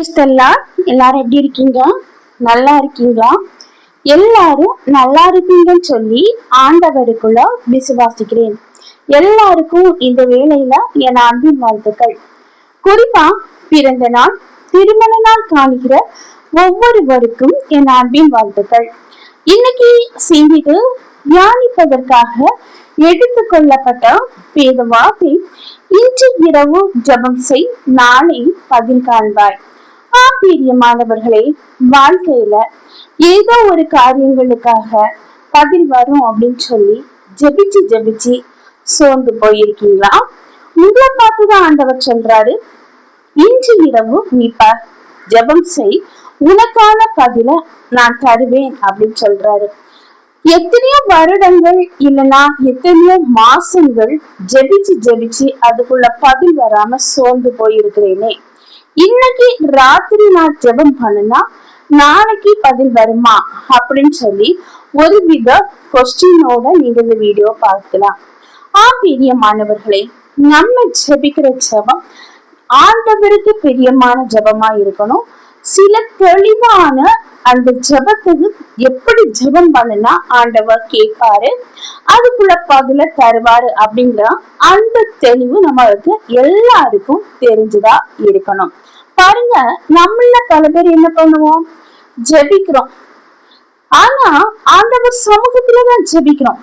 எல்லாரும் எப்படி இருக்கீங்க? நல்லா இருக்கீங்களா? எல்லாரும் நல்லா இருக்கீங்கன்னு சொல்லி ஆண்டவருக்குள்ள விசுவாசிக்கிறேன். எல்லாருக்கும் இந்த வேளையில என் அன்பின் வாழ்த்துக்கள். குறிப்பா பிறந்த நாள், திருமண நாள் காணுகிற ஒவ்வொருவருக்கும் என் அன்பின் வாழ்த்துக்கள். இன்னைக்கு சிந்தித்து தியானிப்பதற்காக எடுத்துக்கொள்ளப்பட்ட வேத வார்த்தை, இன்று இரவு ஜபம் செய், நாளை பதில் காண்பாய். பிரியமானவர்களே, வாழ்க்கையில ஏதோ ஒரு காரியங்களுக்காக பதில் வரும் அப்படின்னு சொல்லி ஜெபிச்சு ஜெபிச்சு சோர்ந்து போயிருக்கீங்களா? உங்களை பார்த்துதான் ஆண்டவர் சொல்றாரு, இன்று இரவு நீ ஜெபம் செய், உனக்கான பதில நான் தருவேன் அப்படின்னு சொல்றாரு. எத்தனையோ வருடங்கள் இல்லைன்னா எத்தனையோ மாசங்கள் ஜெபிச்சு ஜெபிச்சு அதுக்குள்ள பதில் வராம சோர்ந்து போயிருக்கிறேனே, இன்னைக்கு ராத்திரி நான் ஜெபம் பண்ணுனா நாளைக்கு பதில் வருமா அப்படின்னு சொல்லி ஒரு வித கொஸ்டினோட நீங்க இந்த வீடியோ பார்க்கலாம். பிரியமானவர்களே, நம்ம ஜெபிக்கிற ஜெபம் ஆண்டவருக்கு பிரியமான ஜெபமா இருக்கணும். சில தெளிவான அந்த ஜெபத்துக்கு எப்படி ஜெபம் பண்ணுனா ஆண்டவர் கேட்பாரு, அதுக்குள்ள பதில தருவாரு அப்படிங்கிற அந்த தெளிவு நம்மளுக்கு எல்லாருக்கும் தெரிஞ்சுதா இருக்கணும். பாருங்க, நம்மள பல பேர் என்ன பண்ணுவோம், ஜெபிக்கிறோம். ஆனா ஆண்டவர் சமூகத்துலதான் ஜெபிக்கிறோம்.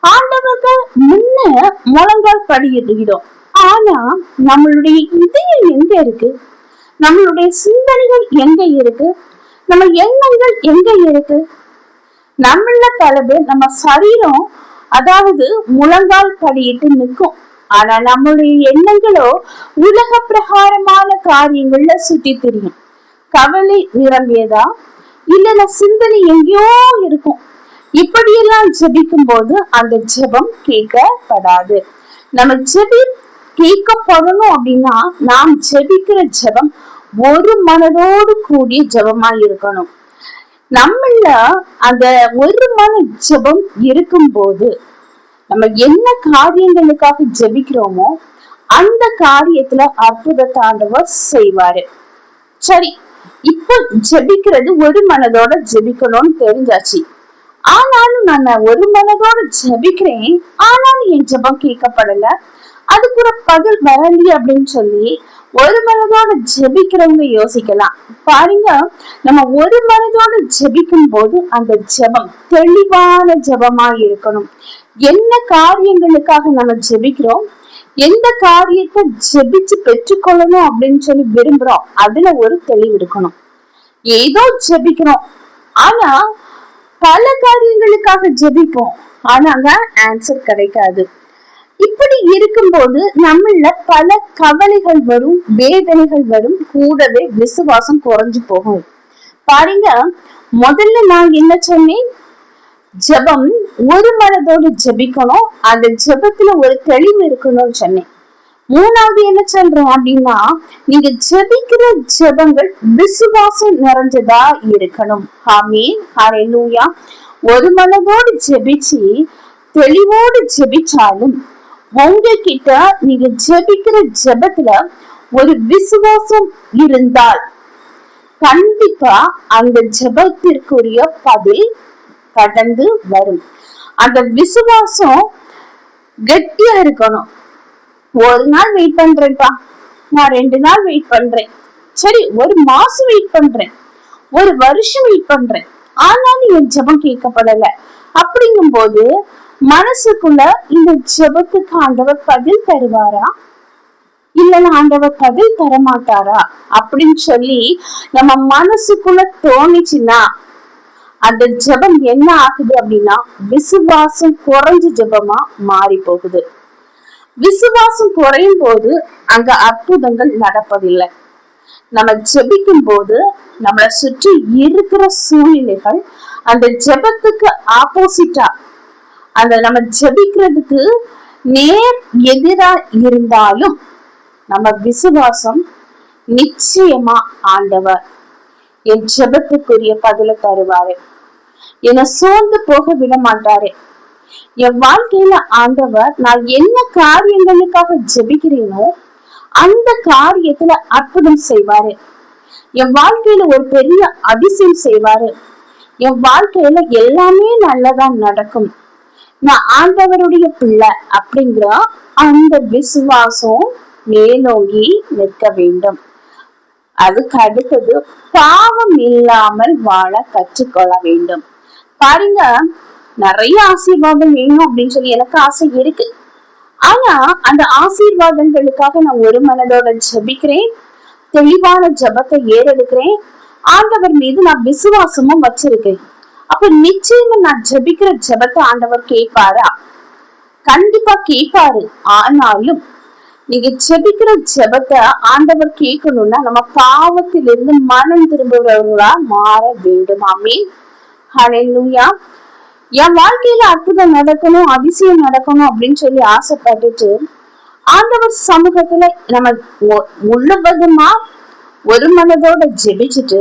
ஆண்டவருக்கு முன்ன முழங்கால் படியிடுகிறோம். ஆனா நம்மளுடைய இதயம் எங்க இருக்கு? நம்மளுடைய சிந்தனைகள் எங்க இருக்கு? நம்ம எண்ணங்கள் எங்க இருக்கு? நம்மள பல பேர் நம்ம சரீரம் அதாவது முழங்கால் படியிட்டு நிற்கும். ஆனா நம்மளுடைய எண்ணங்களோ உலக பிரகாரமான காரியங்கள்ல சுத்தி தெரியும். கவலை நிரம்பியதா இல்ல சிந்தனை எங்கேயோ இருக்கும். இப்படியெல்லாம் ஜெபிக்கும் போது அந்த ஜெபம் கேட்கப்படாது. நம்ம ஜெபி கேட்கப்படணும் அப்படின்னா நாம் ஜெபிக்கிற ஜெபம் ஒரு மனதோடு கூடிய ஜெபமா இருக்கணும். நம்மள அந்த ஒரு மன ஜெபம் இருக்கும் போது நம்ம என்ன காரியங்களுக்காக ஜெபிக்கிறோமோ அந்த காரியத்துல அற்புதத்தை ஆண்டவர் செய்வாரு. சரி, இப்ப ஜெபிக்கிறது ஒரு மனதோட ஜெபிக்கணும்னு தெரிஞ்சாச்சு. ஆனாலும் நான் ஒரு மனதோட ஜெபிக்கிறேன், ஆனாலும் என் ஜெபம் கேட்கப்படல, அதுக்கு ஒரு பதில் வரலையே அப்படின்னு சொல்லி ஒரு மனதோட ஜெபிக்கிறவங்க யோசிக்கலாம். பாருங்க, நம்ம ஒரு மனதோட ஜெபிக்கும் போது அந்த ஜெபம் தெளிவான ஜெபமா இருக்கணும். என்ன காரியங்களுக்காக நம்ம ஜெபிக்கிறோம், எந்த காரியத்தை ஜெபிச்சு பெற்றுக்கொள்ளணும் அப்படின்னு சொல்லி விரும்புறோம், அதுல ஒரு தெளிவு இருக்கணும். ஏதோ ஜெபிக்கிறோம், ஆனா பல காரியங்களுக்காக ஜெபிப்போம், ஆனாங்க ஆன்சர் கிடைக்காது. இப்படி இருக்கும்போது நம்மள பல கவலைகள் வரும், வேதனைகள் வரும், கூடவே விசுவாசம் குறைஞ்சு போகும். பாருங்க, முதல்ல நான் என்ன சொன்னேன், ஜெபம் ஒரு மனதோடு ஜெபிக்கணும், அந்த ஜெபத்துல ஒரு தெளிவு இருக்கணும்னு சொன்னேன். மூணாவது என்ன சொல்றேன் அப்படின்னா, நீங்க ஜெபிக்கிற ஜெபங்கள் விசுவாசம் நிறைஞ்சதா இருக்கணும். ஆமீன், ஹல்லேலூயா. ஒரு மனதோடு ஜெபிச்சு தெளிவோடு ஜெபிச்சாலும் உங்ககிட்ட நீங்க ஜெபிக்கிற ஜெபத்துல ஒரு விசுவாசம் இருந்தால் கண்டிப்பா அந்த ஜெபத்திற்குரிய பதில் கடந்து வரும். அந்த விசுவாசம் கெட்டியா இருக்கணும். ஒரு நாள் வெயிட் பண்றேன்ப்பா, நான் 2 நாள் வெயிட் பண்றேன், சரி ஒரு மாசம் வெயிட் பண்றேன், ஒரு வருஷம் வெயிட் பண்றேன், ஆனாலும் என் ஜெபம் கேட்கப்படல அப்படிங்கும் போது மனசுக்குள்ள இந்த ஜெபத்துக்கு ஆண்டவர் பதில் தருவாரா இல்லைன்னா ஆண்டவர் பதில் தரமாட்டாரா அப்படின்னு சொல்லி நம்ம மனசுக்குள்ள தோணிச்சுன்னா அந்த ஜெபம் என்ன ஆகுது அப்படின்னா விசுவாசம் குறைஞ்ச ஜெபமா மாறி போகுது. விசுவாசம் குறையும் போது அங்க அற்புதங்கள் நடப்பதில்லை. நம்ம ஜெபிக்கும் போது நம்மளை சுற்றி இருக்கிற சூழ்நிலைகள் அந்த ஜெபத்துக்கு ஆப்போசிட்டா, அந்த நம்ம ஜெபிக்கிறதுக்கு நேர் எதிரா இருந்தாலும் நம்ம விசுவாசம் நிச்சயமா ஆண்டவர் என் ஜெபத்துக்குரிய பதில தருவாரு, என்னை சோர்ந்து போக விட மாட்டாரு. என் வாழ்க்கையில ஆண்டவர் நான் என்ன காரியங்களுக்காக ஜெபிக்கிறேனோ அந்த காரியத்துல அற்புதம் செய்வாரு. என் வாழ்க்கையில ஒரு பெரிய அதிசயம் செய்வாரு. என் வாழ்க்கையில எல்லாமே நல்லதா நடக்கும். நான் ஆண்டவருடைய பிள்ளை அப்படிங்கிற அந்த விசுவாசம் மேலோங்கி நிற்க வேண்டும். அதுக்கு அடுத்தது பாவம் இல்லாமல் வாழ கற்றுக்கொள்ள வேண்டும். பாருங்க, நிறைய ஆசீர்வாதம் வேணும் அப்படின்னு சொல்லி எனக்கு ஆசை இருக்கு. ஆனா அந்த ஆசீர்வாதங்களுக்காக நான் ஒரு மனதோட ஜெபிக்கிறேன், தெளிவான ஜபத்தை ஏறெடுக்கிறேன், ஆண்டவர் மீது நான் விசுவாசமும் வச்சிருக்கேன். அப்ப நிச்சயமா நான் ஜபிக்கிற ஜபத்தை ஆண்டவர் கேட்பாரா? கண்டிப்பா கேட்பாரு. ஆனாலும் நீங்க ஜெபிக்கிற ஜபத்தை ஆண்டவர் கேட்கணும்னா நம்ம பாவத்திலிருந்து மனம் திரும்புறவர்களா மாற வேண்டுமாமே. ஹல்லேலூயா. என் வாழ்க்கையில அற்புதம் நடக்கணும், அதிசயம் நடக்கணும் அப்படின்னு சொல்லி ஆசைப்பட்டுட்டு ஆண்டவர் சமூகத்துல நம்ம முழுவதுமா ஒரு மனதோட ஜெபிச்சுட்டு,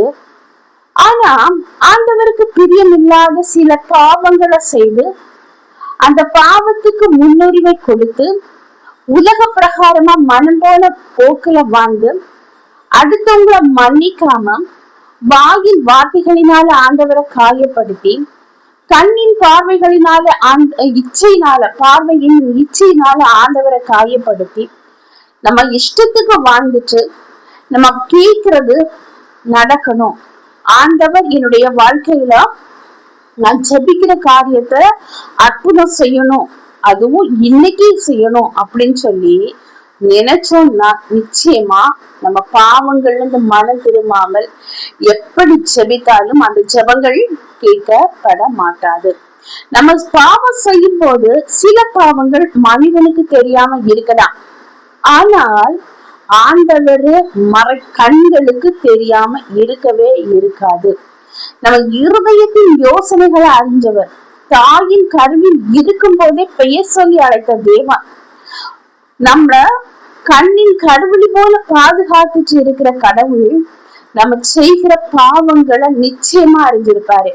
ஆனா ஆண்டவருக்கு பிரியம் இல்லாத சில பாவங்களை செய்து அந்த பாவத்துக்கு முன்னுரிமை கொடுத்து உலக பிரகாரமா மனம் போல போக்குல வாழ்ந்து அடுத்தவங்களை மன்னிக்காம வாயில் வார்த்தைகளினால ஆண்டவரை காயப்படுத்தி கண்ணின் பார்வைகளினால பார்வையின் இச்சையினால ஆண்டவரை காயப்படுத்தி நம்ம இஷ்டத்துக்கு வாழ்ந்துட்டு நம்ம கேட்கறது நடக்கணும். ஆண்டவர் என்னுடைய வாழ்க்கையில நான் ஜபிக்கிற காரியத்தை அற்புதம் செய்யணும், அதுவும் இன்னைக்கு செய்யணும் அப்படின்னு சொல்லி நினைச்சோம்னா நிச்சயமா நம்ம பாவங்கள்ல இருந்து மனம் திரும்பாமல் எப்படி ஜெபித்தாலும் அந்த ஜெபங்கள் கேட்கப்பட மாட்டாது. நம்ம பாவம் செய்யும் போது சில பாவங்கள் மனிதனுக்கு தெரியாம இருக்கலாம், ஆனால் ஆண்டவரு கண்களுக்கு தெரியாம இருக்கவே இருக்காது. நம்ம இருதயத்தின் யோசனைகளை அறிஞ்சவர், தாயின் கருவில் இருக்கும் போதே பெயர் சொல்லி அழைத்த தேவன், நம்மள கண்ணின் கருவிழி போல பாதுகாத்துட்டு இருக்கிற கடவுள் நம்ம செய்கிற பாவங்களை நிச்சயமா அறிஞ்சிருப்பாரு.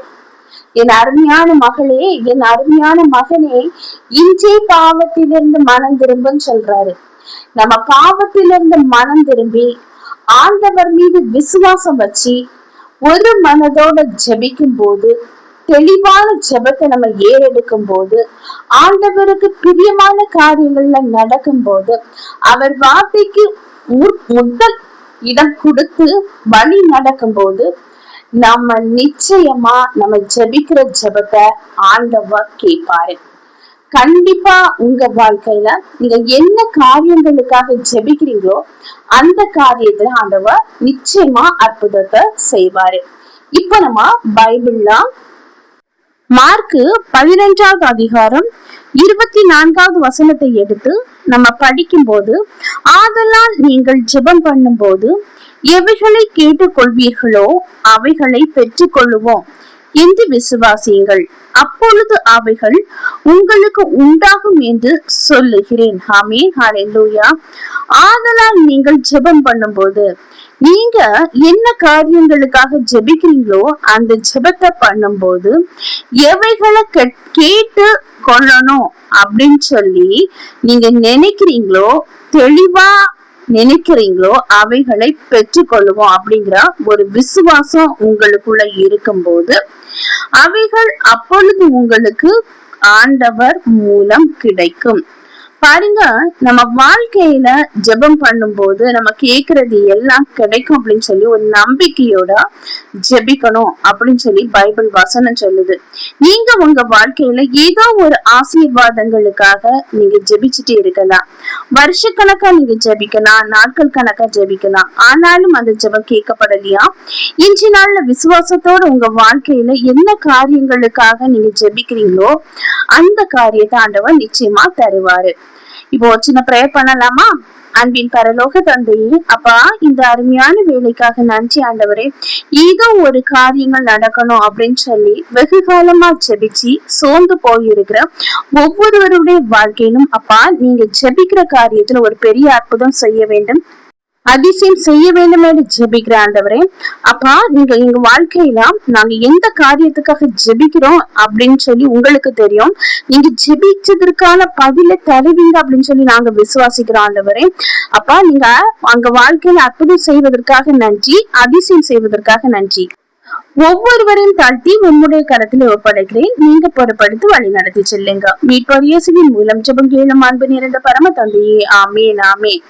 என் அருமையான மகளே, என் அருமையான மகனே, இன்றே பாவத்திலிருந்து மனம் திரும்புன்னு சொல்றாரு. நம்ம பாவத்திலிருந்து மனம் திரும்பி ஆண்டவர் மீது விசுவாசம் வச்சு ஒரு மனதோட ஜெபிக்கும் போது, தெளிவான ஜெபத்தை நம்ம ஏறெடுக்கும் போது, ஆண்டவருக்கு பிரியமான காரியங்கள்ல நடக்கும் போது, அவர் வார்த்தைக்கு முதல் இடம் கொடுத்து வழி நடக்கும் போது நம்ம நிச்சயமா நம்ம ஜெபிக்கிற ஜெபத்தை ஆண்டவர் கேட்பாரு. கண்டிப்பா உங்க வாழ்க்கையில நீங்க என்ன காரியங்களுக்காக ஜெபிக்கிறீங்களோ அந்த காரியத்துல ஆண்டவர் நிச்சயமா அற்புதத்தை செய்வாரு. இப்ப நம்ம பைபிள்ல மார்க்கு 11வது அதிகாரம் 24வது வசனத்தை எடுத்து நம்ம படிக்கும் போது, ஆதலால் நீங்கள் ஜெபம் பண்ணும் போது எவைகளை கேட்டுக் கொள்வீர்களோ அவைகளை பெற்றுக் கொள்ளுவோம் என்று விசுவாசியுங்கள், அப்பொழுது அவைகள் உங்களுக்கு உண்டாகும் என்று சொல்லுகிறேன். ஆமென். ஹல்லேலூயா. ஆதலால் நீங்கள் ஜெபம் பண்ணும்போது நீங்க என்ன காரியங்களுக்காக ஜெபிக்கிறீங்களோ அந்த ஜெபத்தை பண்ணும்போது எவைகளை கேட்டு கொள்ளணும் அப்படின்னு சொல்லி நீங்க நினைக்கிறீங்களோ, தெளிவா நினைக்கிறீங்களோ அவைகளை பெற்றுக்கொள்ளுவோம் அப்படிங்கிற ஒரு விசுவாசம் உங்களுக்குள்ள இருக்கும்போது அவைகள் அப்பொழுது உங்களுக்கு ஆண்டவர் மூலம் கிடைக்கும். பாருங்க, நம்ம வாழ்க்கையில ஜெபம் பண்ணும்போது நம்ம கேக்குறது எல்லாம் கிடைக்கும் அப்படின்னு சொல்லி ஒரு நம்பிக்கையோட ஜெபிக்கணும் அப்படின்னு சொல்லி பைபிள் வசனம் சொல்லுது. நீங்க உங்க வாழ்க்கையில ஏதோ ஒரு ஆசீர்வாதங்களுக்காக நீங்க ஜெபிச்சுட்டு இருக்கலாம், வருஷக்கணக்கா நீங்க ஜெபிக்கலாம், நாட்கள் கணக்கா ஜெபிக்கலாம், ஆனாலும் அந்த ஜெபம் கேட்கப்படலையா? இன்றைய நாள்ல விசுவாசத்தோட உங்க வாழ்க்கையில என்ன காரியங்களுக்காக நீங்க ஜெபிக்கிறீங்களோ அந்த காரியத்தை ஆண்டவர் நிச்சயமா தருவாரு. இப்போ சின்ன பிரேயர் பண்ணலாமா? அன்பின் பரலோக தந்தையே, அப்பா, இந்த அருமையான வேலைக்காக நன்றி ஆண்டவரே. ஏதோ ஒரு காரியங்கள் நடக்கணும் அப்படின்னு சொல்லி வெகு காலமா ஜெபிச்சு சோர்ந்து போயிருக்கிற ஒவ்வொருவருடைய வாழ்க்கையிலும் அப்பா, நீங்க ஜெபிக்கிற காரியத்துல ஒரு பெரிய அற்புதம் செய்ய வேண்டும். அதிசயம் செய்ய வேண்டும் என்று ஜெபிக்கிற ஆண்டவரே. அப்பா, நீங்க எங்க வாழ்க்கையில நாங்க எந்த காரியத்துக்காக ஜெபிக்கிறோம் அப்படின்னு சொல்லி உங்களுக்கு தெரியும். நீங்க ஜெபிச்சதற்கான பதில தருவீங்க அப்படின்னு சொல்லி நாங்க விசுவாசிக்கிறோம் ஆண்டவரே. அப்பா, நீங்க அங்க வாழ்க்கையில அற்புதம் செய்வதற்காக நன்றி, அதிசயம் செய்வதற்காக நன்றி. ஒவ்வொருவரையும் தாழ்த்தி உம்முடைய கரத்தில் ஒப்படைக்கிறேன். நீங்க பொறுப்படுத்தி வழி நடத்தி செல்லுங்க. மீட்பர் இயேசுவின் மூலம் ஜெபம் கேளும் அன்பு நிறைந்த பரம தந்தையே. ஆமென், ஆமென்.